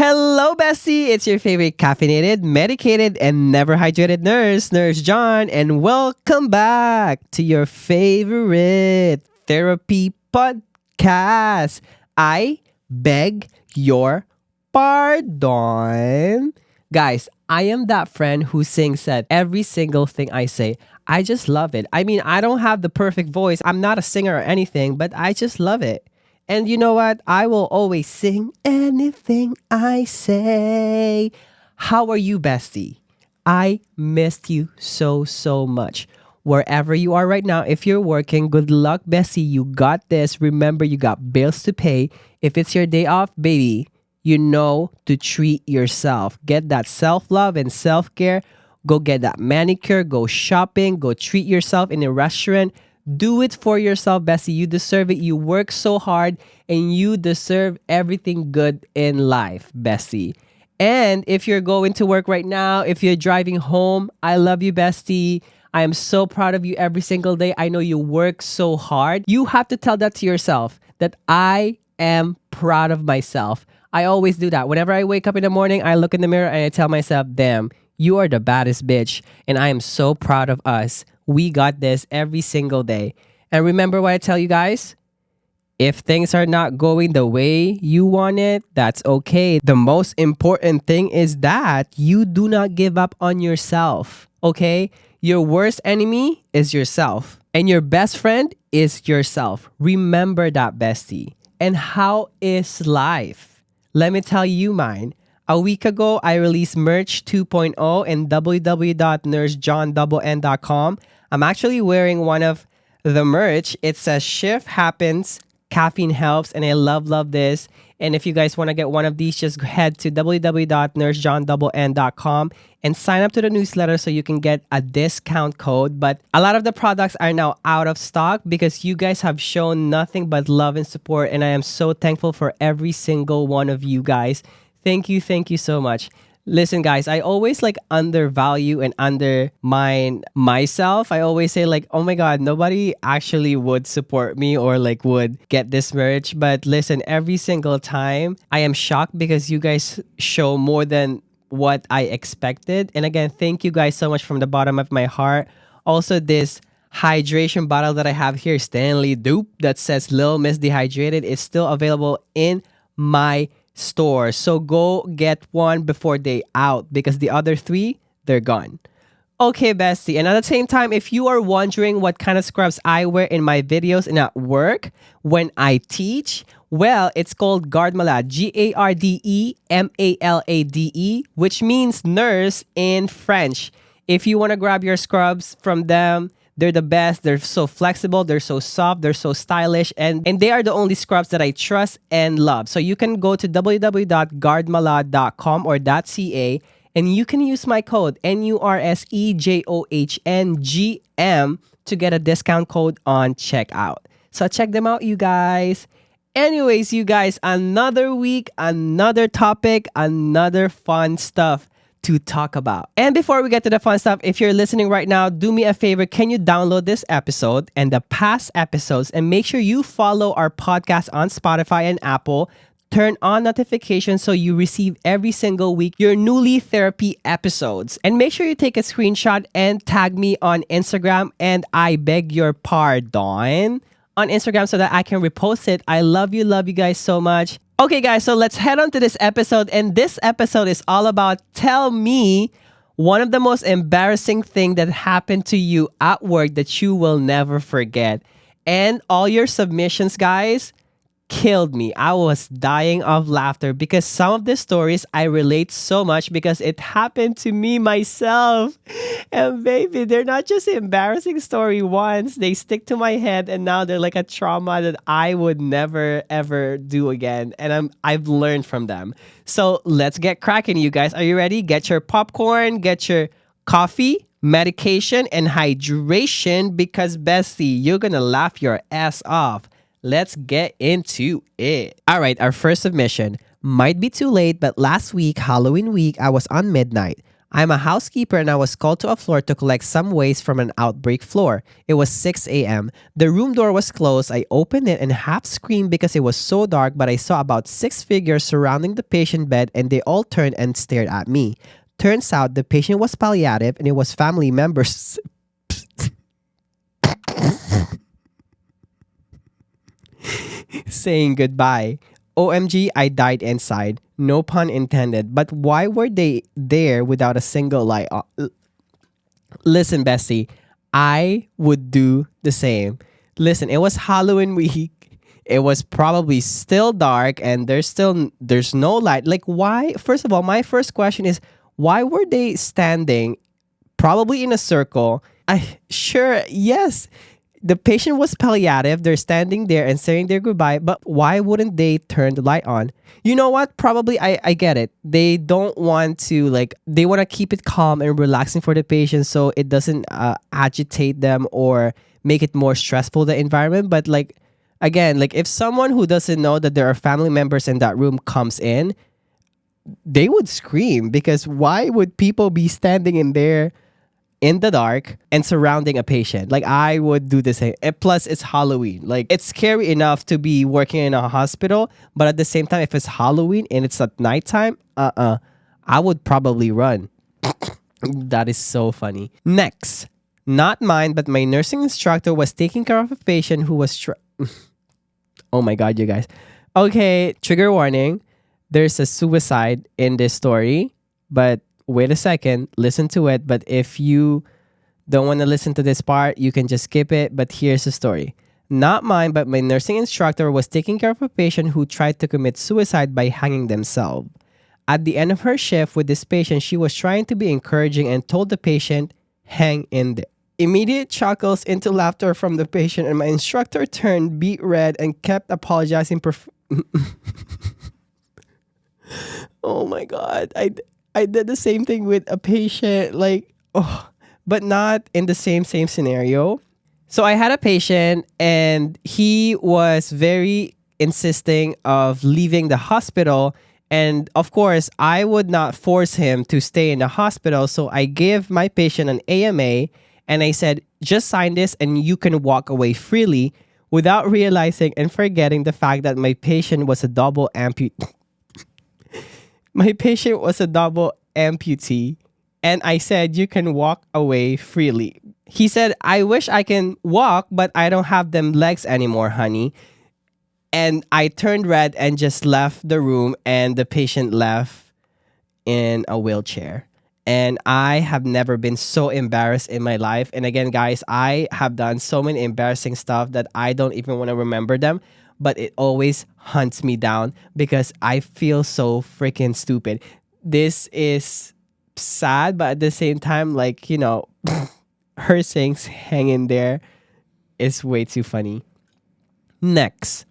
Hello, Bestie! It's your favorite caffeinated, medicated, and never hydrated nurse, Nurse John, and welcome back to your favorite therapy podcast. I beg your pardon. Guys, I am that friend who sings at every single thing I say. I just love it. I mean, I don't have the perfect voice. I'm not a singer or anything, but I just love it. And you know what? I will always sing anything I say. How are you, bestie? I missed you so much. Wherever you are right now, if you're working, good luck, bestie. You got this. Remember, you got bills to pay. If it's your day off, baby, you know to treat yourself. Get that self-love and self-care. Go get that manicure. Go shopping. Go treat yourself in a restaurant. Do it for yourself, bestie. You deserve it. You work so hard and you deserve everything good in life, bestie. And if you're going to work right now, if you're driving home, I love you, bestie. I am so proud of you every single day. I know you work so hard. You have to tell that to yourself that I am proud of myself. I always do that. Whenever I wake up in the morning, I look in the mirror and I tell myself, damn, you are the baddest bitch. And I am so proud of us. We got this every single day. And remember what I tell you guys? If things are not going the way you want it, that's okay. The most important thing is that you do not give up on yourself, okay? Your worst enemy is yourself. And your best friend is yourself. Remember that, bestie. And how is life? Let me tell you mine. A week ago, I released Merch 2.0 in www.nursejohn.com. I'm actually wearing one of the merch. It says shift happens, caffeine helps, and I love this. And if you guys want to get one of these, just head to www.nursejohn.com and sign up to the newsletter so you can get a discount code. But a lot of the products are now out of stock because you guys have shown nothing but love and support. And I am so thankful for every single one of you guys. Thank you so much. Listen, guys, I always undervalue and undermine myself. I always say oh my God, nobody actually would support me or would get this merch. But listen, every single time I am shocked because you guys show more than what I expected. And again, thank you guys so much from the bottom of my heart. Also, this hydration bottle that I have here, Stanley Dupe, that says Lil Miss Dehydrated, is still available in my store. So go get one before they out because the other three, they're gone. Okay, bestie. And at the same time, if you are wondering what kind of scrubs I wear in my videos and at work when I teach, well, it's called Garde Malade, Gardemalade, which means nurse in French. If you want to grab your scrubs from them, they're the best. They're so flexible. They're so soft. They're so stylish. And they are the only scrubs that I trust and love. So you can go to www.gardemalade.com or .ca and you can use my code NURSEJOHNGM to get a discount code on checkout. So check them out, you guys. Anyways, you guys, another week, another topic, another fun stuff to talk about. And before we get to the fun stuff, if you're listening right now, do me a favor. Can you download this episode and the past episodes and make sure you follow our podcast on Spotify and Apple. Turn on notifications so you receive every single week your newly therapy episodes. And make sure you take a screenshot and tag me on Instagram and I beg your pardon on Instagram so that I can repost it. I love you guys so much. Okay, guys, so let's head on to this episode. And this episode is all about tell me one of the most embarrassing thing that happened to you at work that you will never forget. And all your submissions, guys, killed me. I was dying of laughter because some of the stories I relate so much because it happened to me myself. And baby, they're not just embarrassing story once. They stick to my head and now they're like a trauma that I would never ever do again. And I've learned from them. So let's get cracking, you guys. Are you ready? Get your popcorn, get your coffee, medication, and hydration because bestie, you're gonna laugh your ass off. Let's get into it. All right, our first submission. Might be too late, but last week, Halloween week, I was on midnight. I'm a housekeeper and I was called to a floor to collect some waste from an outbreak floor. It was 6 a.m. The room door was closed. I opened it and half screamed because it was so dark, but I saw about six figures surrounding the patient bed and they all turned and stared at me. Turns out the patient was palliative and it was family members saying goodbye. OMG, I died inside. No pun intended. But why were they there without a single light? Listen, Bessie, I would do the same. Listen, it was Halloween week. It was probably still dark and there's no light. Like why? First of all, my first question is why were they standing probably in a circle? I sure yes. The patient was palliative. They're standing there and saying their goodbye, but why wouldn't they turn the light on? You know what? Probably I get it. They don't want to they want to keep it calm and relaxing for the patient so it doesn't agitate them or make it more stressful, the environment. But again, if someone who doesn't know that there are family members in that room comes in, they would scream because why would people be standing in there in the dark and surrounding a patient? I would do the same. And plus, it's Halloween. It's scary enough to be working in a hospital, but at the same time, if it's Halloween and it's at nighttime, I would probably run. That is so funny. Next, not mine, but my nursing instructor was taking care of a patient who was oh my God, you guys. Okay, trigger warning. There's a suicide in this story, but wait a second, listen to it. But if you don't want to listen to this part, you can just skip it. But here's the story. Not mine, but my nursing instructor was taking care of a patient who tried to commit suicide by hanging themselves. At the end of her shift with this patient, she was trying to be encouraging and told the patient, hang in there. Immediate chuckles into laughter from the patient, and my instructor turned beet red and kept apologizing. Oh my God. I did the same thing with a patient, but not in the same scenario. So I had a patient and he was very insisting of leaving the hospital. And of course, I would not force him to stay in the hospital. So I gave my patient an AMA and I said, just sign this and you can walk away freely, without realizing and forgetting the fact that my patient was a double amputee. My patient was a double amputee, and I said, you can walk away freely. He said, I wish I can walk, but I don't have them legs anymore, honey. And I turned red and just left the room, and the patient left in a wheelchair. And I have never been so embarrassed in my life. And again, guys, I have done so many embarrassing stuff that I don't even want to remember them. But it always hunts me down because I feel so freaking stupid. This is sad, but at the same time, her saying hang in there is way too funny. Next.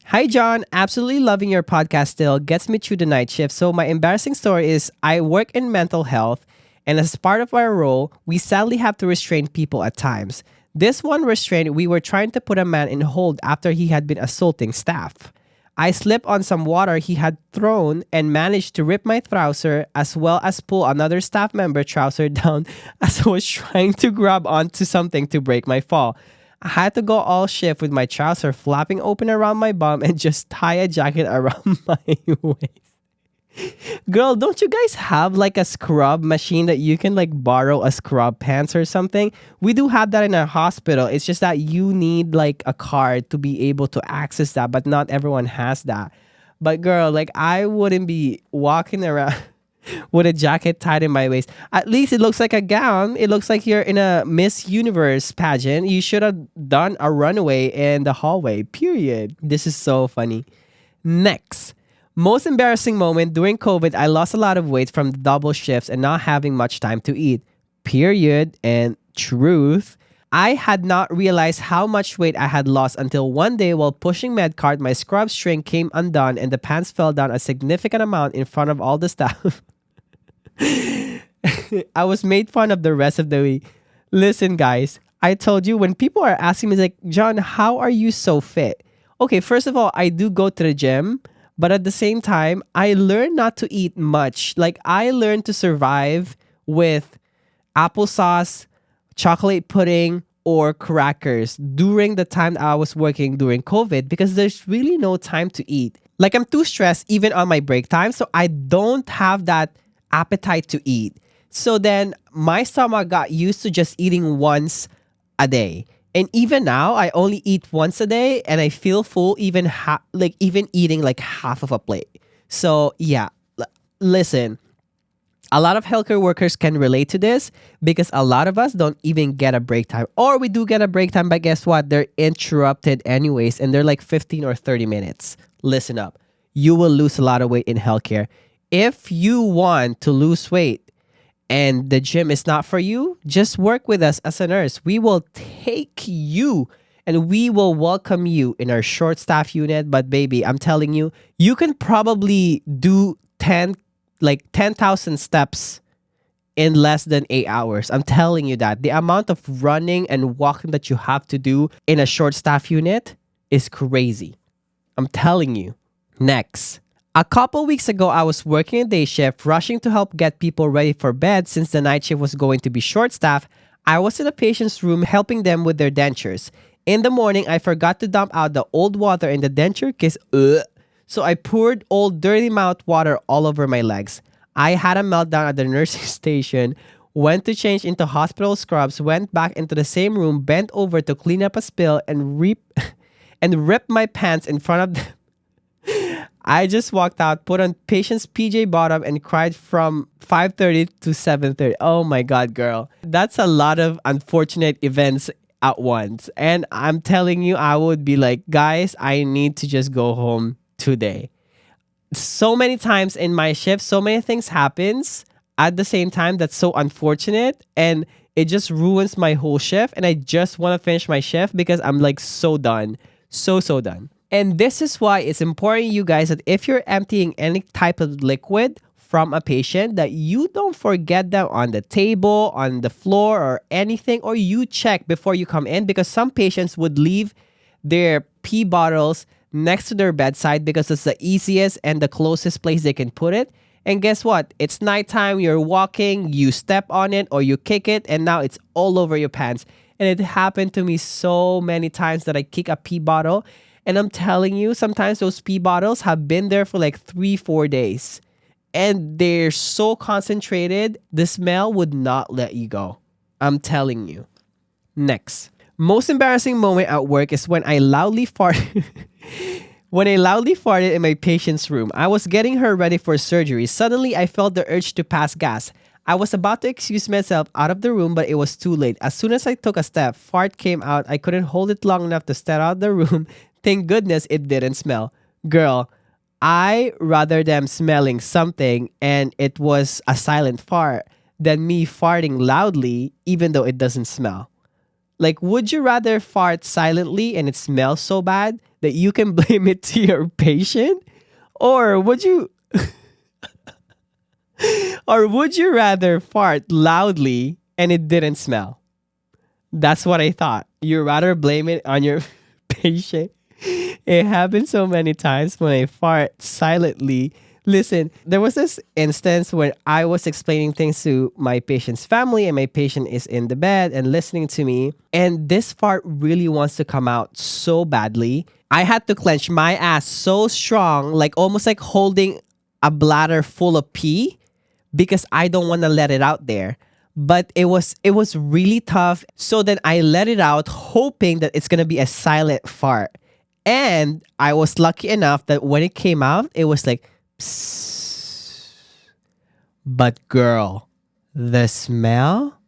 Hi, John. Absolutely loving your podcast still. Gets me through the night shift. So my embarrassing story is I work in mental health, and as part of our role, we sadly have to restrain people at times. This one restraint, we were trying to put a man in hold after he had been assaulting staff. I slipped on some water he had thrown and managed to rip my trouser as well as pull another staff member trouser down as I was trying to grab onto something to break my fall. I had to go all shift with my trouser flapping open around my bum and just tie a jacket around my waist. Girl, don't you guys have a scrub machine that you can borrow a scrub pants or something? We do have that in our hospital. It's just that you need a card to be able to access that, but not everyone has that. But girl, I wouldn't be walking around with a jacket tied in my waist. At least it looks like a gown. It looks like you're in a Miss Universe pageant. You should have done a runway in the hallway, period. This is so funny. Next. Most embarrassing moment during COVID, I lost a lot of weight from the double shifts and not having much time to eat. Period and truth. I had not realized how much weight I had lost until one day while pushing medcart, my scrub string came undone and the pants fell down a significant amount in front of all the staff. I was made fun of the rest of the week. Listen, guys, I told you when people are asking me John, how are you so fit? Okay, first of all, I do go to the gym. But at the same time, I learned not to eat much. I learned to survive with applesauce, chocolate pudding, or crackers during the time that I was working during COVID because there's really no time to eat. Like I'm too stressed even on my break time, so I don't have that appetite to eat. So then my stomach got used to just eating once a day. And even now, I only eat once a day and I feel full even eating like half of a plate. So yeah, listen, a lot of healthcare workers can relate to this because a lot of us don't even get a break time. Or we do get a break time, but guess what? They're interrupted anyways and they're like 15 or 30 minutes. Listen up. You will lose a lot of weight in healthcare. If you want to lose weight and the gym is not for you, just work with us as a nurse. We will take you and we will welcome you in our short staff unit. But baby, I'm telling you, you can probably do 10,000 steps in less than 8 hours. I'm telling you that. The amount of running and walking that you have to do in a short staff unit is crazy. I'm telling you. Next. A couple weeks ago, I was working a day shift, rushing to help get people ready for bed since the night shift was going to be short staff. I was in a patient's room helping them with their dentures. In the morning, I forgot to dump out the old water in the denture case, so I poured old dirty mouth water all over my legs. I had a meltdown at the nursing station, went to change into hospital scrubs, went back into the same room, bent over to clean up a spill, and ripped my pants in front of them. I just walked out, put on patient's PJ bottom, and cried from 5:30 to 7:30. Oh my God, girl. That's a lot of unfortunate events at once. And I'm telling you, I would be like, guys, I need to just go home today. So many times in my shift, so many things happens at the same time that's so unfortunate. And it just ruins my whole shift. And I just want to finish my shift because I'm like so done. So done. And this is why it's important, you guys, that if you're emptying any type of liquid from a patient, that you don't forget them on the table, on the floor, or anything, or you check before you come in because some patients would leave their pee bottles next to their bedside because it's the easiest and the closest place they can put it. And guess what? It's nighttime, you're walking, you step on it or you kick it, and now it's all over your pants. And it happened to me so many times that I kick a pee bottle. And I'm telling you, sometimes those pee bottles have been there for like 3-4 days. And they're so concentrated, the smell would not let you go. I'm telling you. Next. Most embarrassing moment at work is when I loudly farted. When I loudly farted in my patient's room. I was getting her ready for surgery. Suddenly, I felt the urge to pass gas. I was about to excuse myself out of the room, but it was too late. As soon as I took a step, fart came out. I couldn't hold it long enough to step out of the room. Thank goodness it didn't smell. Girl, I rather them smelling something and it was a silent fart than me farting loudly even though it doesn't smell. Like, would you rather fart silently and it smells so bad that you can blame it to your patient? Or would you rather fart loudly and it didn't smell? That's what I thought. You'd rather blame it on your patient. It happened so many times when I fart silently. Listen, there was this instance when I was explaining things to my patient's family and my patient is in the bed and listening to me. And this fart really wants to come out so badly. I had to clench my ass so strong, like almost like holding a bladder full of pee because I don't want to let it out there. But it was really tough. So then I let it out hoping that it's going to be a silent fart. And I was lucky enough that when it came out, it was like, psst. But girl, the smell?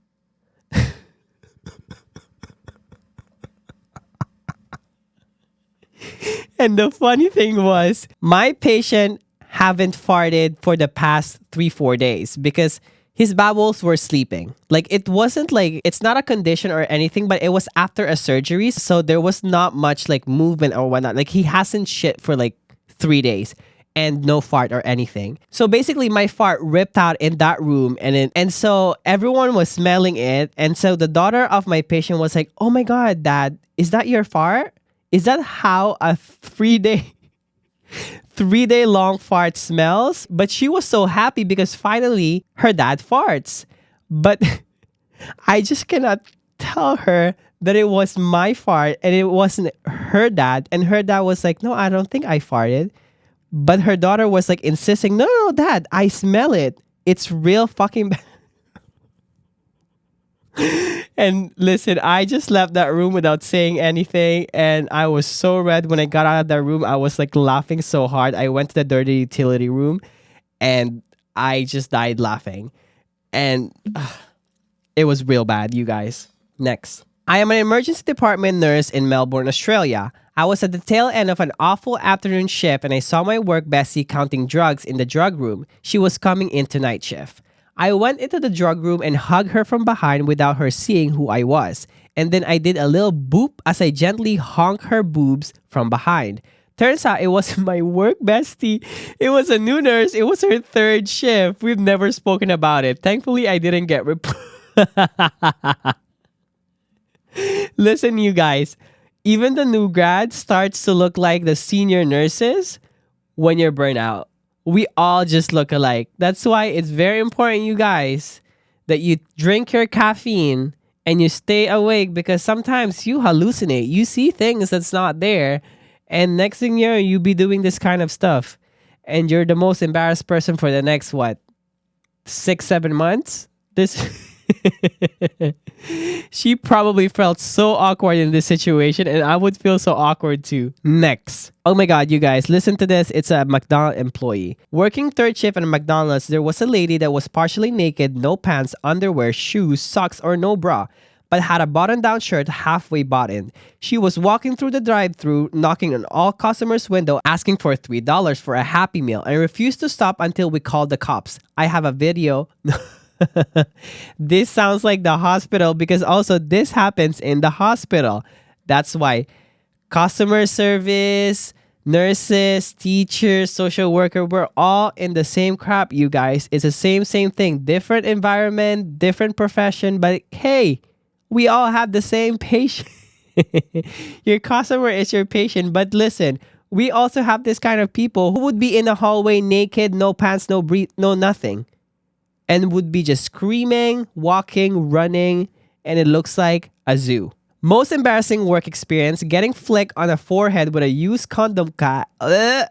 And the funny thing was, my patient haven't farted for the past 3-4 days because his bowels were sleeping. Like, it wasn't like, it's not a condition or anything, but it was after a surgery. So there was not much like movement or whatnot. Like, he hasn't shit for like 3 days and no fart or anything. So basically my fart ripped out in that room and so everyone was smelling it. And so the daughter of my patient was like, "Oh my God, Dad, is that your fart? Is that how a 3-day long fart smells?" But she was so happy because finally her dad farts. But I just cannot tell her that it was my fart and it wasn't her dad. And her dad was like, no, I don't think I farted. But her daughter was like insisting, no, no, no, dad, I smell it. It's real fucking bad. And listen, I just left that room without saying anything. And I was so red when I got out of that room. I was like laughing so hard. I went to the dirty utility room and I just died laughing. And it was real bad, you guys. Next. I am an emergency department nurse in Melbourne, Australia. I was at the tail end of an awful afternoon shift and I saw my work bestie counting drugs in the drug room. She was coming into night shift. I went into the drug room and hugged her from behind without her seeing who I was. And then I did a little boop as I gently honked her boobs from behind. Turns out it was my work bestie. It was a new nurse. It was her third shift. We've never spoken about it. Thankfully, I didn't get Listen, you guys, even the new grad starts to look like the senior nurses when you're burnt out. We all just look alike. That's why it's very important, you guys, that you drink your caffeine and you stay awake because sometimes you hallucinate. You see things that's not there. And next thing you know, you be doing this kind of stuff. And you're the most embarrassed person for the next, what, 6-7 months? This... She probably felt so awkward in this situation, and I would feel so awkward too. Next. Oh my god, you guys, listen to this. It's a McDonald's employee. Working third shift at a McDonald's, there was a lady that was partially naked, no pants, underwear, shoes, socks, or no bra, but had a button-down shirt halfway buttoned. She was walking through the drive-thru, knocking on all customers' window, asking for $3 for a Happy Meal, and refused to stop until we called the cops. I have a video. This sounds like the hospital because also this happens in the hospital. That's why customer service, nurses, teachers, social worker, we're all in the same crap, you guys. It's the same thing. Different environment, different profession, but hey, we all have the same patient. Your customer is your patient, but listen, we also have this kind of people who would be in the hallway naked, no pants, no breathe, no nothing. And would be just screaming, walking, running, and it looks like a zoo. Most embarrassing work experience, getting flicked on the forehead with a used condom that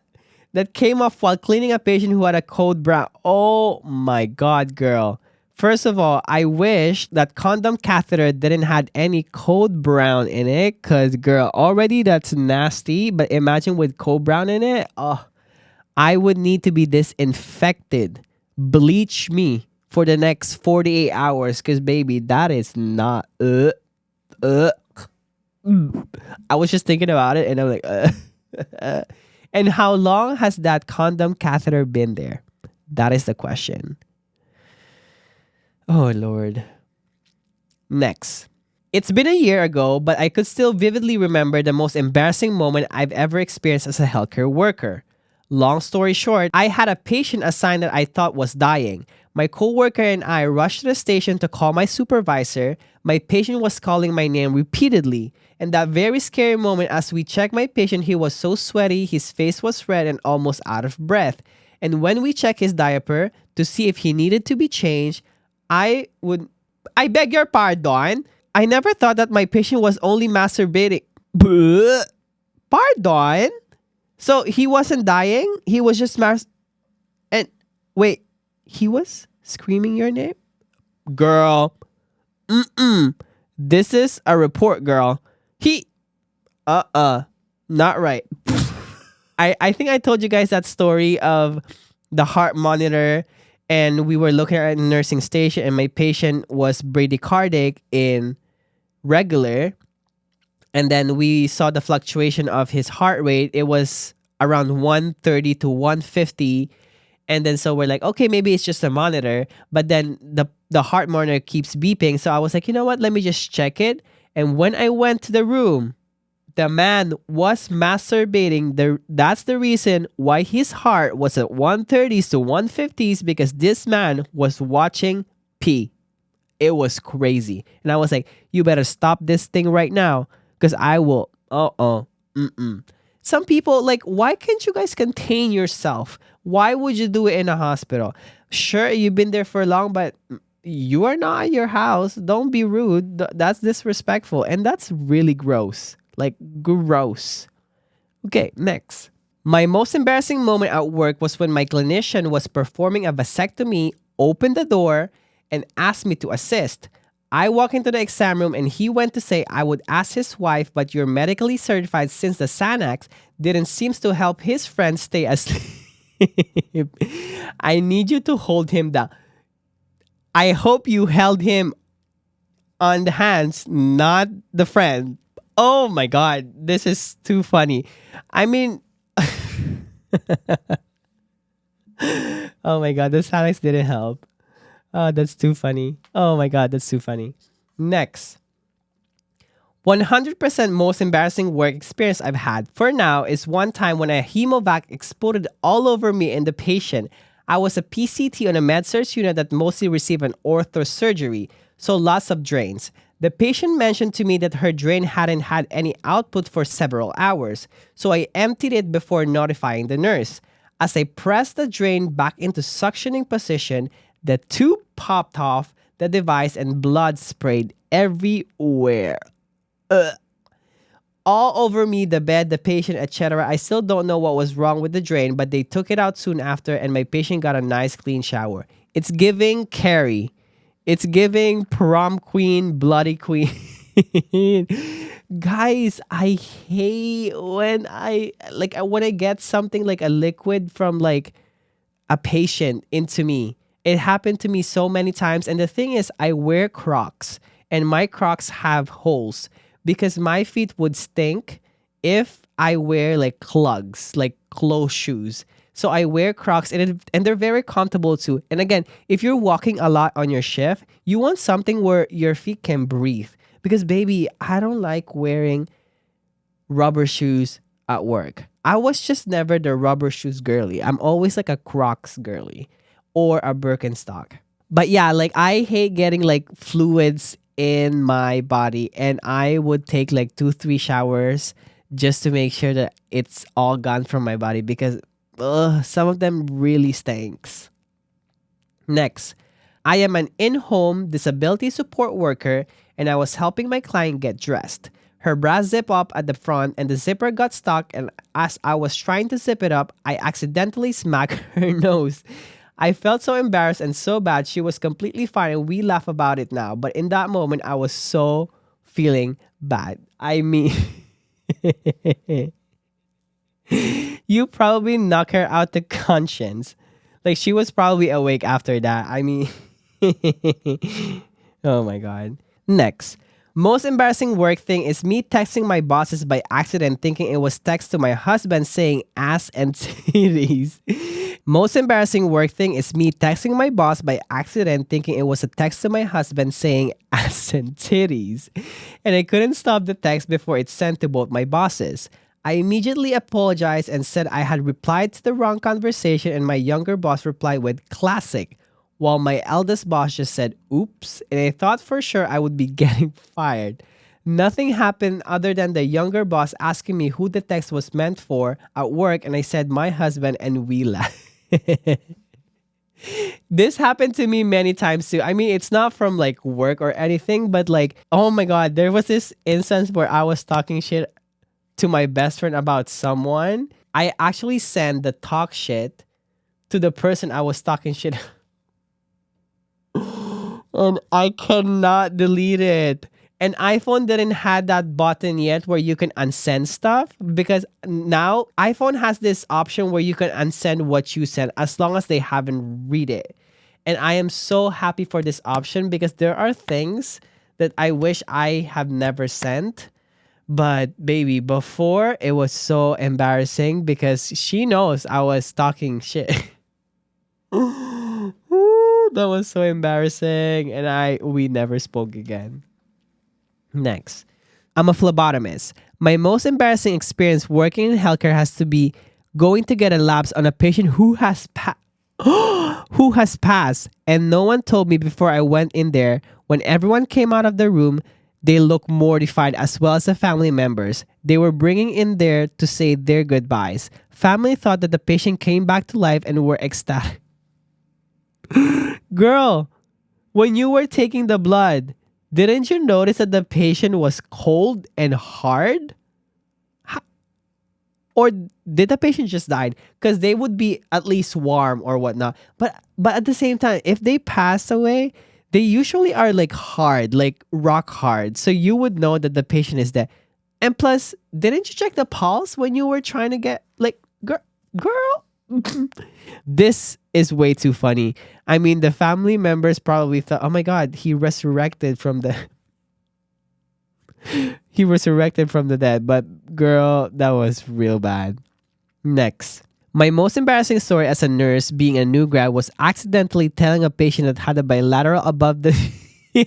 came off while cleaning a patient who had a cold brown. Oh my god, girl. First of all, I wish that condom catheter didn't have any code brown in it, because girl, already that's nasty, but imagine with code brown in it, oh, I would need to be disinfected. Bleach me for the next 48 hours because baby, that is not I was just thinking about it and I'm like and how long has that condom catheter been there? That is the question. Oh Lord. Next. It's been a year ago, but I could still vividly remember the most embarrassing moment I've ever experienced as a healthcare worker. Long story short, I had a patient assigned that I thought was dying. My coworker and I rushed to the station to call my supervisor. My patient was calling my name repeatedly. And that very scary moment as we checked my patient, he was so sweaty, his face was red and almost out of breath. And when we checked his diaper to see if he needed to be changed, I beg your pardon? I never thought that my patient was only masturbating. Pardon? So he wasn't dying? He was just and wait, he was screaming your name? Girl. This is a report, girl. Not right. I think I told you guys that story of the heart monitor and we were looking at a nursing station and my patient was bradycardic in regular. And then we saw the fluctuation of his heart rate. It was around 130 to 150. And then so we're like, okay, maybe it's just a monitor. But then the heart monitor keeps beeping. So I was like, you know what? Let me just check it. And when I went to the room, the man was masturbating. That's the reason why his heart was at 130s to 150s, because this man was watching pee. It was crazy. And I was like, you better stop this thing right now. Because I will, Some people, like, why can't you guys contain yourself? Why would you do it in a hospital? Sure, you've been there for long, but you are not at your house. Don't be rude. That's disrespectful. And that's really gross. Like, gross. Okay, next. My most embarrassing moment at work was when my clinician was performing a vasectomy, opened the door, and asked me to assist. I walked into the exam room and he went to say I would ask his wife, but you're medically certified since the Xanax didn't seem to help his friend stay asleep. I need you to hold him down. I hope you held him on the hands, not the friend. Oh my God, this is too funny. I mean, oh my God, the Xanax didn't help. Oh, that's too funny. Oh my God, that's too funny. Next. 100% most embarrassing work experience I've had for now is one time when a hemovac exploded all over me and the patient. I was a PCT on a med-surg unit that mostly received an ortho surgery, so lots of drains. The patient mentioned to me that her drain hadn't had any output for several hours, so I emptied it before notifying the nurse. As I pressed the drain back into suctioning position, the tube popped off the device and blood sprayed everywhere. All over me, the bed, the patient, etc. I still don't know what was wrong with the drain, but they took it out soon after and my patient got a nice clean shower. It's giving Carrie. It's giving prom queen, bloody queen. Guys, I hate when I get something like a liquid from like a patient into me. It happened to me so many times. And the thing is, I wear Crocs and my Crocs have holes because my feet would stink if I wear like clogs, like closed shoes. So I wear Crocs and they're very comfortable too. And again, if you're walking a lot on your shift, you want something where your feet can breathe. Because baby, I don't like wearing rubber shoes at work. I was just never the rubber shoes girly. I'm always like a Crocs girly or a Birkenstock. But yeah, like I hate getting like fluids in my body and I would take like 2-3 showers just to make sure that it's all gone from my body because some of them really stinks. Next, I am an in-home disability support worker and I was helping my client get dressed. Her bra zipped up at the front and the zipper got stuck and as I was trying to zip it up, I accidentally smacked her nose. I felt so embarrassed and so bad. She was completely fine and we laugh about it now. But in that moment, I was so feeling bad. I mean, you probably knock her out the conscience. Like she was probably awake after that. I mean, oh my God. Next. Most embarrassing work thing is me texting my bosses by accident thinking it was text to my husband saying ass and titties. Most embarrassing work thing is me texting my boss by accident thinking it was a text to my husband saying ass and titties. And I couldn't stop the text before it's sent to both my bosses. I immediately apologized and said I had replied to the wrong conversation and my younger boss replied with classic, while my eldest boss just said oops and I thought for sure I would be getting fired. Nothing happened other than the younger boss asking me who the text was meant for at work and I said my husband and we laughed. This happened to me many times too. I mean, it's not from like work or anything, but like, oh my God, there was this instance where I was talking shit to my best friend about someone. I actually sent the talk shit to the person I was talking shit and I cannot delete it. And iPhone didn't have that button yet where you can unsend stuff because now iPhone has this option where you can unsend what you sent as long as they haven't read it. And I am so happy for this option because there are things that I wish I have never sent. But baby, before it was so embarrassing because she knows I was talking shit. That was so embarrassing and we never spoke again. Next, I'm a phlebotomist. My most embarrassing experience working in healthcare has to be going to get a labs on a patient who has who has passed, and no one told me before I went in there. When everyone came out of the room, they looked mortified as well as the family members. They were bringing in there to say their goodbyes. Family thought that the patient came back to life and were ecstatic. Girl, When you were taking the blood, didn't you notice that the patient was cold and hard? Or did the patient just died? Because they would be at least warm or whatnot. But at the same time, if they pass away, they usually are like hard, like rock hard. So you would know that the patient is dead. And plus, didn't you check the pulse when you were trying to get like girl? This is way too funny. I mean, the family members probably thought, "Oh my God, he resurrected from the he resurrected from the dead." But girl, that was real bad. Next. My most embarrassing story as a nurse being a new grad was accidentally telling a patient that had a bilateral above the this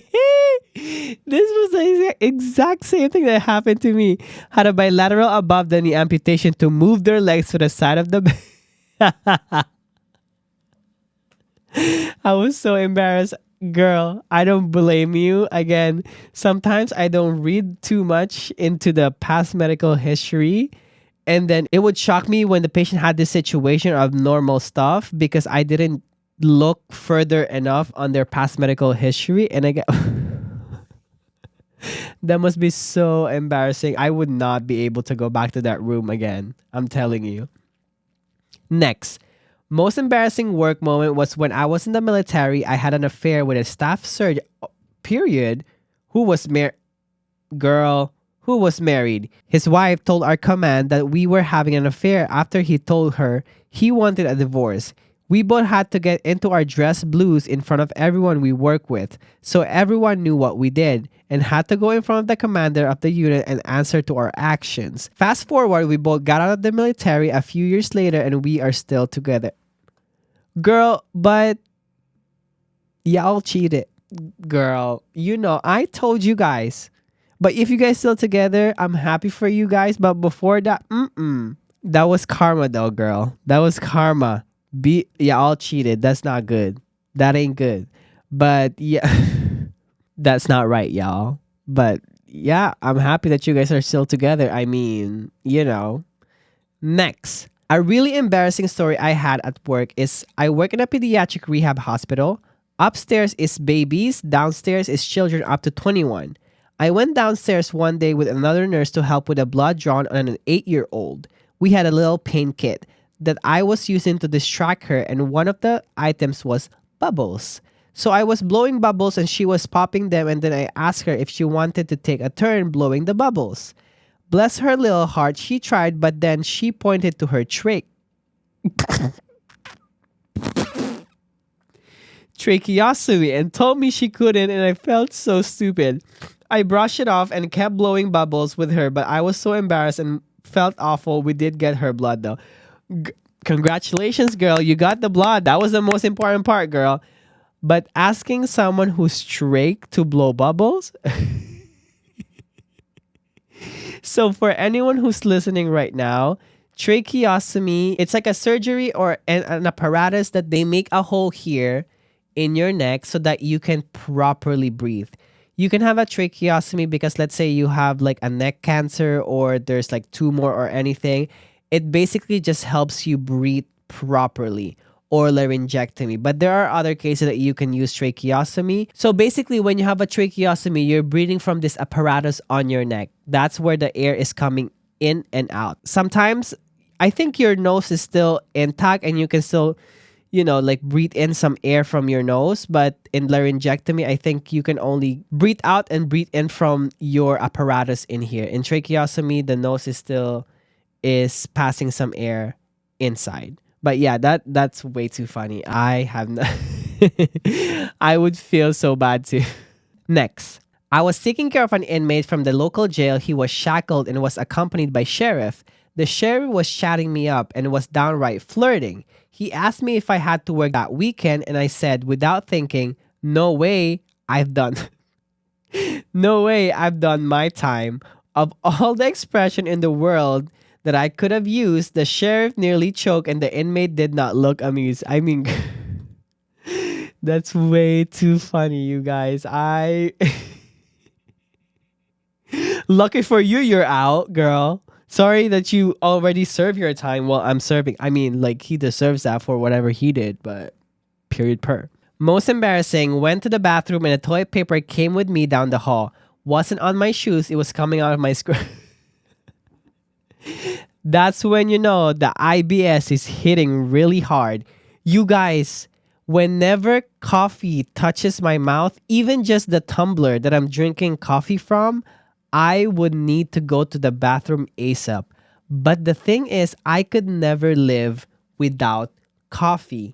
was the exact same thing that happened to me. Had a bilateral above the knee amputation to move their legs to the side of the bed. I was so embarrassed. Girl, I don't blame you. Again, sometimes I don't read too much into the past medical history. And then it would shock me when the patient had this situation of normal stuff because I didn't look further enough on their past medical history. And I get that must be so embarrassing. I would not be able to go back to that room again. I'm telling you. Next. Most embarrassing work moment was when I was in the military. I had an affair with a staff surgeon, period, who was who was married. His wife told our command that we were having an affair after he told her he wanted a divorce. We both had to get into our dress blues in front of everyone we work with, so everyone knew what we did and had to go in front of the commander of the unit and answer to our actions. Fast forward, we both got out of the military a few years later and we are still together. Girl, but y'all cheated. Girl, you know, I told you guys. But if you guys still together, I'm happy for you guys. But before that, that was karma though, girl. That was karma. Y'all cheated. That's not good. That ain't good. But yeah, that's not right, y'all. But yeah, I'm happy that you guys are still together. I mean, you know. Next. A really embarrassing story I had at work is I work in a pediatric rehab hospital. Upstairs is babies, downstairs is children up to 21. I went downstairs one day with another nurse to help with a blood drawn on an 8-year-old. We had a little pain kit that I was using to distract her, and one of the items was bubbles. So I was blowing bubbles and she was popping them, and then I asked her if she wanted to take a turn blowing the bubbles. Bless her little heart, she tried, but then she pointed to her tracheostomy and told me she couldn't, and I felt so stupid. I brushed it off and kept blowing bubbles with her, but I was so embarrassed and felt awful. We did get her blood though. Congratulations, girl. You got the blood. That was the most important part, girl. But asking someone who's trach to blow bubbles? So for anyone who's listening right now, tracheostomy, it's like a surgery or an apparatus that they make a hole here in your neck so that you can properly breathe. You can have a tracheostomy because let's say you have like a neck cancer or there's like tumor or anything. It basically just helps you breathe properly, or laryngectomy. But there are other cases that you can use tracheostomy. So basically when you have a tracheostomy, you're breathing from this apparatus on your neck. That's where the air is coming in and out. Sometimes I think your nose is still intact and you can still, you know, like breathe in some air from your nose. But in laryngectomy, I think you can only breathe out and breathe in from your apparatus in here. In tracheostomy, the nose is passing some air inside. But yeah, that's way too funny. I have no I would feel so bad too. Next. I was taking care of an inmate from the local jail. He was shackled and was accompanied by sheriff. The sheriff was chatting me up and was downright flirting. He asked me if I had to work that weekend, and I said without thinking, no way, no way, I've done my time. Of all the expression in the world that I could have used, the sheriff nearly choked and the inmate did not look amused. I mean, that's way too funny, you guys. Lucky for you, you're out, girl. Sorry that you already served your time while I'm serving. I mean, like, he deserves that for whatever he did, but period per. Most embarrassing, went to the bathroom and the toilet paper came with me down the hall. Wasn't on my shoes, it was coming out of my skirt. That's when you know the IBS is hitting really hard. You guys, whenever coffee touches my mouth, even just the tumbler that I'm drinking coffee from, I would need to go to the bathroom ASAP. But the thing is, I could never live without coffee.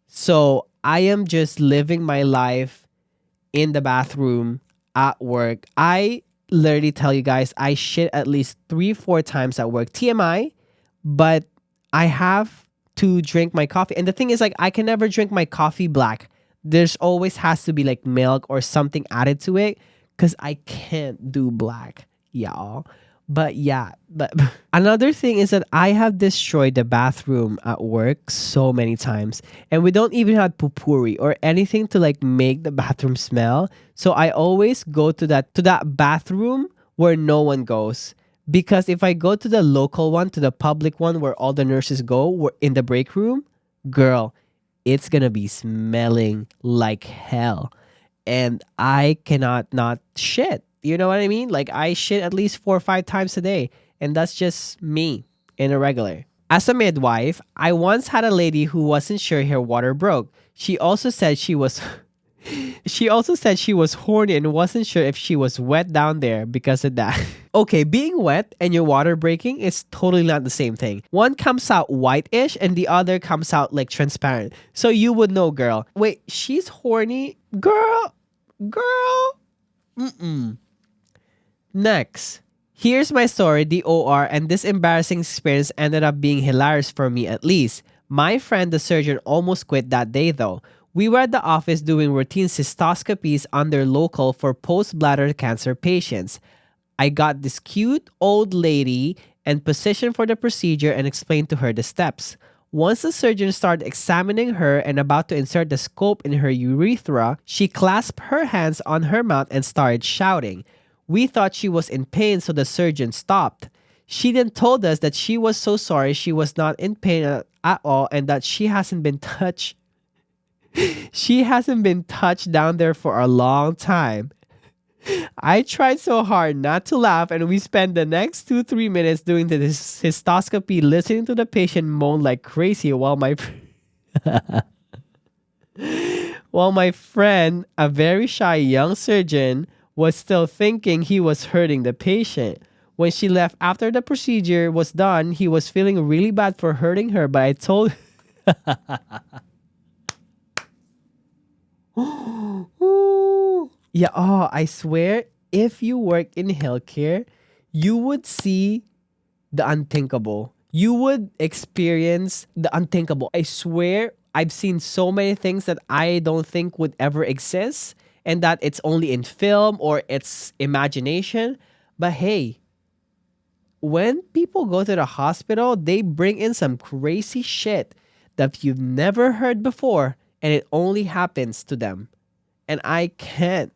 So I am just living my life in the bathroom at work. I literally tell you guys, I shit at least 3, 4 times at work. TMI, but I have to drink my coffee. And the thing is, like, I can never drink my coffee black. There's always has to be like milk or something added to it because I can't do black, y'all. But yeah, but another thing is that I have destroyed the bathroom at work so many times, and we don't even have pupuri or anything to like make the bathroom smell. So I always go to that bathroom where no one goes, because if I go to the local one, to the public one where all the nurses go, in the break room, girl, it's gonna be smelling like hell, and I cannot not shit. You know what I mean? Like, I shit at least 4 or 5 times a day, and that's just me in a regular. As a midwife, I once had a lady who wasn't sure her water broke. She also said she was she also said she was horny and wasn't sure if she was wet down there because of that. Okay, being wet and your water breaking is totally not the same thing. One comes out white-ish and the other comes out like transparent. So you would know, girl. Wait, she's horny? Girl. Mm-mm. Next. Here's my story, the OR, and this embarrassing experience ended up being hilarious for me at least. My friend, the surgeon, almost quit that day though. We were at the office doing routine cystoscopies under local for post-bladder cancer patients. I got this cute old lady and positioned for the procedure and explained to her the steps. Once the surgeon started examining her and about to insert the scope in her urethra, she clasped her hands on her mouth and started shouting. We thought she was in pain, so the surgeon stopped. She then told us that she was so sorry she was not in pain at all and that she hasn't been touched. She hasn't been touched down there for a long time. I tried so hard not to laugh, and we spent the next 2, 3 minutes doing the cystoscopy listening to the patient moan like crazy while my friend, a very shy young surgeon, was still thinking he was hurting the patient. When she left after the procedure was done, he was feeling really bad for hurting her, but I told yeah, oh, I swear, if you work in healthcare, you would see the unthinkable. You would experience the unthinkable. I swear, I've seen so many things that I don't think would ever exist, and that it's only in film or it's imagination. But hey, when people go to the hospital, they bring in some crazy shit that you've never heard before, and it only happens to them. And I can't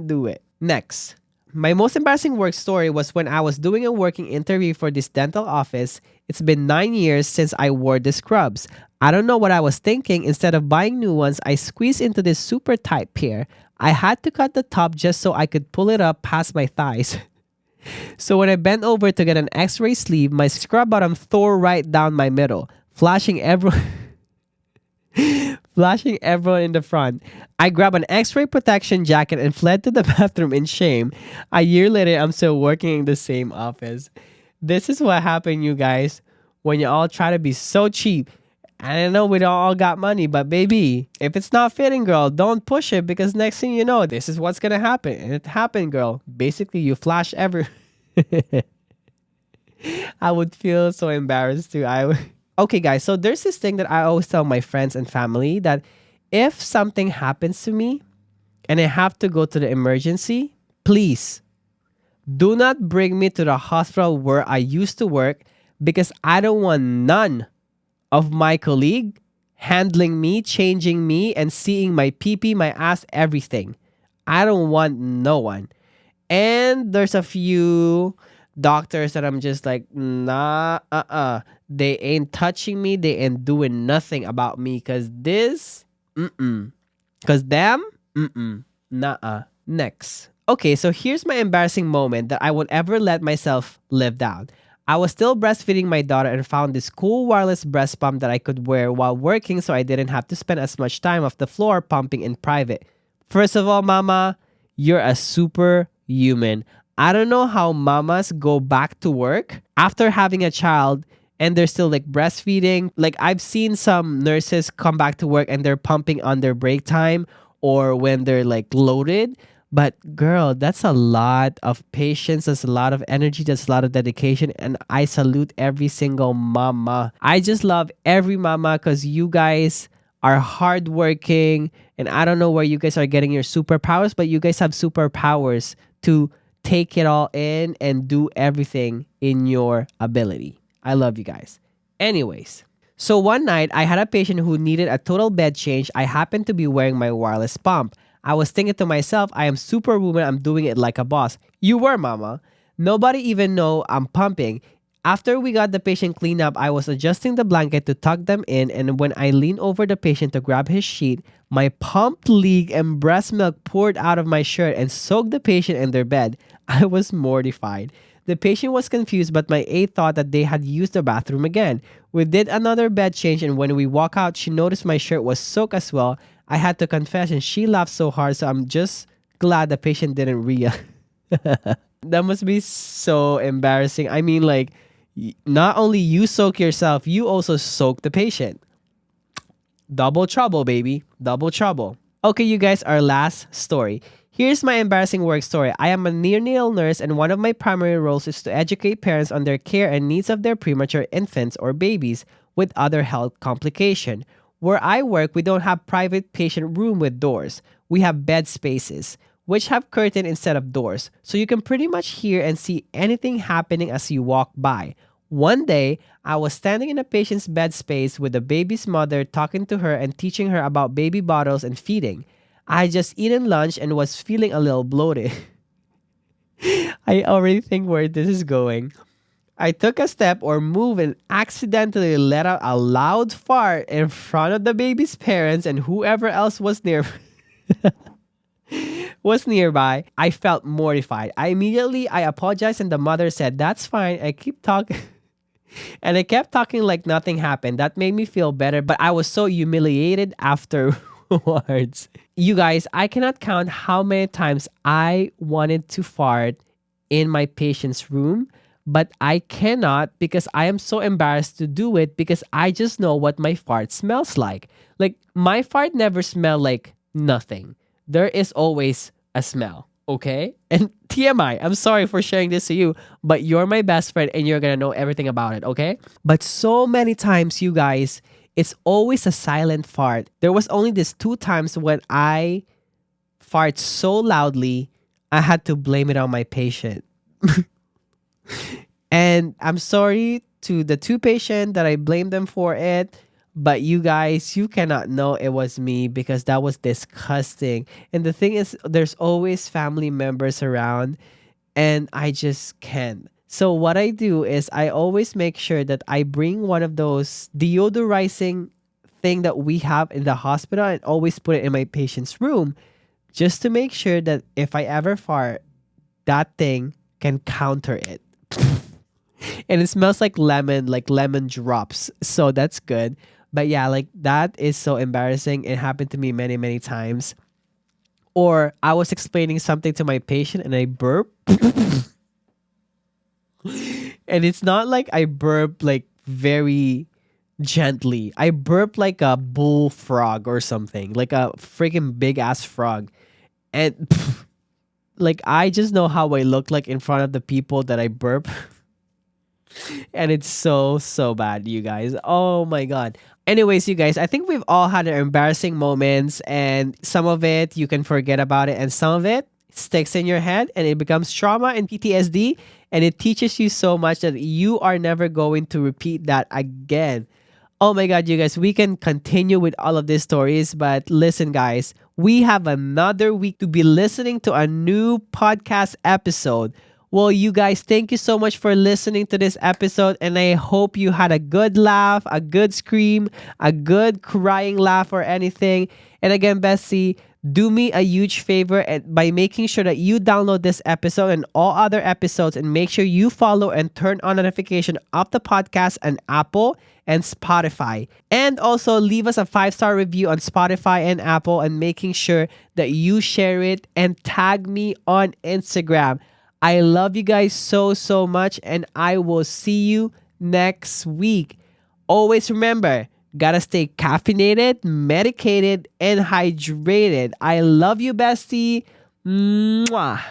do it. Next. My most embarrassing work story was when I was doing a working interview for this dental office. It's been 9 years since I wore the scrubs. I don't know what I was thinking. Instead of buying new ones, I squeezed into this super tight pair. I had to cut the top just so I could pull it up past my thighs. So when I bent over to get an x-ray sleeve, my scrub bottom tore right down my middle, flashing everyone flashing everyone in the front. I grabbed an x-ray protection jacket and fled to the bathroom in shame. A year later, I'm still working in the same office. This is what happened, you guys, when you all try to be so cheap. And I know we don't all got money, but baby, if it's not fitting, girl, don't push it, because next thing you know, this is what's gonna happen. And it happened, girl. Basically, you flash every... I would feel so embarrassed too. Okay, guys, so there's this thing that I always tell my friends and family, that if something happens to me and I have to go to the emergency, please do not bring me to the hospital where I used to work, because I don't want none of my colleague handling me, changing me, and seeing my pee-pee, my ass, everything. I don't want no one. And there's a few doctors that I'm just like, nah, they ain't touching me, they ain't doing nothing about me, because this Mm-mm. Because them? Mm-mm. Nuh-uh. Next. Okay, so here's my embarrassing moment that I won't ever let myself live down. I was still breastfeeding my daughter and found this cool wireless breast pump that I could wear while working so I didn't have to spend as much time off the floor pumping in private. First of all, mama, you're a superhuman. I don't know how mamas go back to work after having a child and they're still like breastfeeding. Like I've seen some nurses come back to work and they're pumping on their break time or when they're like loaded. But girl, that's a lot of patience. That's a lot of energy. That's a lot of dedication. And I salute every single mama. I just love every mama because you guys are hardworking. And I don't know where you guys are getting your superpowers, but you guys have superpowers to take it all in and do everything in your ability. I love you guys. Anyways, so one night I had a patient who needed a total bed change. I happened to be wearing my wireless pump. I was thinking to myself, I am superwoman. I'm doing it like a boss. You were, mama. Nobody even know I'm pumping. After we got the patient cleaned up, I was adjusting the blanket to tuck them in, and when I leaned over the patient to grab his sheet, my pumped leak and breast milk poured out of my shirt and soaked the patient in their bed. I was mortified. The patient was confused, but my aide thought that they had used the bathroom again. We did another bed change, and when we walked out, she noticed my shirt was soaked as well. I had to confess, and she laughed so hard, so I'm just glad the patient didn't realize. That must be so embarrassing. I mean, like, not only you soak yourself, you also soak the patient. Double trouble, baby. Double trouble. Okay, you guys, our last story. Here's my embarrassing work story. I am a neonatal nurse, and one of my primary roles is to educate parents on their care and needs of their premature infants or babies with other health complication. Where I work, we don't have private patient room with doors. We have bed spaces, which have curtain instead of doors, so you can pretty much hear and see anything happening as you walk by. One day, I was standing in a patient's bed space with the baby's mother talking to her and teaching her about baby bottles and feeding. I had just eaten lunch and was feeling a little bloated. I already think where this is going. I took a step or move and accidentally let out a loud fart in front of the baby's parents and whoever else was nearby. I felt mortified. I apologized and the mother said, "That's fine. I keep talking." And I kept talking like nothing happened. That made me feel better, but I was so humiliated afterwards. You guys, I cannot count how many times I wanted to fart in my patient's room, but I cannot because I am so embarrassed to do it because I just know what my fart smells like. Like, my fart never smell like nothing. There is always a smell, okay? And TMI, I'm sorry for sharing this to you, but you're my best friend and you're gonna know everything about it, okay? But so many times, you guys, it's always a silent fart. There was only these 2 times when I fart so loudly, I had to blame it on my patient. And I'm sorry to the 2 patients that I blamed them for it. But you guys, you cannot know it was me because that was disgusting. And the thing is, there's always family members around and I just can't. So what I do is I always make sure that I bring one of those deodorizing thing that we have in the hospital and always put it in my patient's room just to make sure that if I ever fart, that thing can counter it. And it smells like lemon drops. So that's good. But yeah, like that is so embarrassing. It happened to me many, many times. Or I was explaining something to my patient and I burp. And it's not like I burp like very gently. I burp like a bullfrog or something, like a freaking big ass frog. And like I just know how I look like in front of the people that I burp. And it's so bad, you guys. Oh my god. Anyways, you guys, I think we've all had our embarrassing moments, and some of it you can forget about it, and some of it sticks in your head and it becomes trauma and PTSD, and it teaches you so much that you are never going to repeat that again. Oh my god, you guys, we can continue with all of these stories, but listen, guys, we have another week to be listening to a new podcast episode. Well, you guys, thank you so much for listening to this episode. And I hope you had a good laugh, a good scream, a good crying laugh, or anything. And again, Bessie, do me a huge favor by making sure that you download this episode and all other episodes, and make sure you follow and turn on notification of the podcast on Apple and Spotify. And also leave us a 5-star review on Spotify and Apple, and making sure that you share it and tag me on Instagram. I love you guys so, so much, and I will see you next week. Always remember, gotta stay caffeinated, medicated, and hydrated. I love you, bestie. Mwah.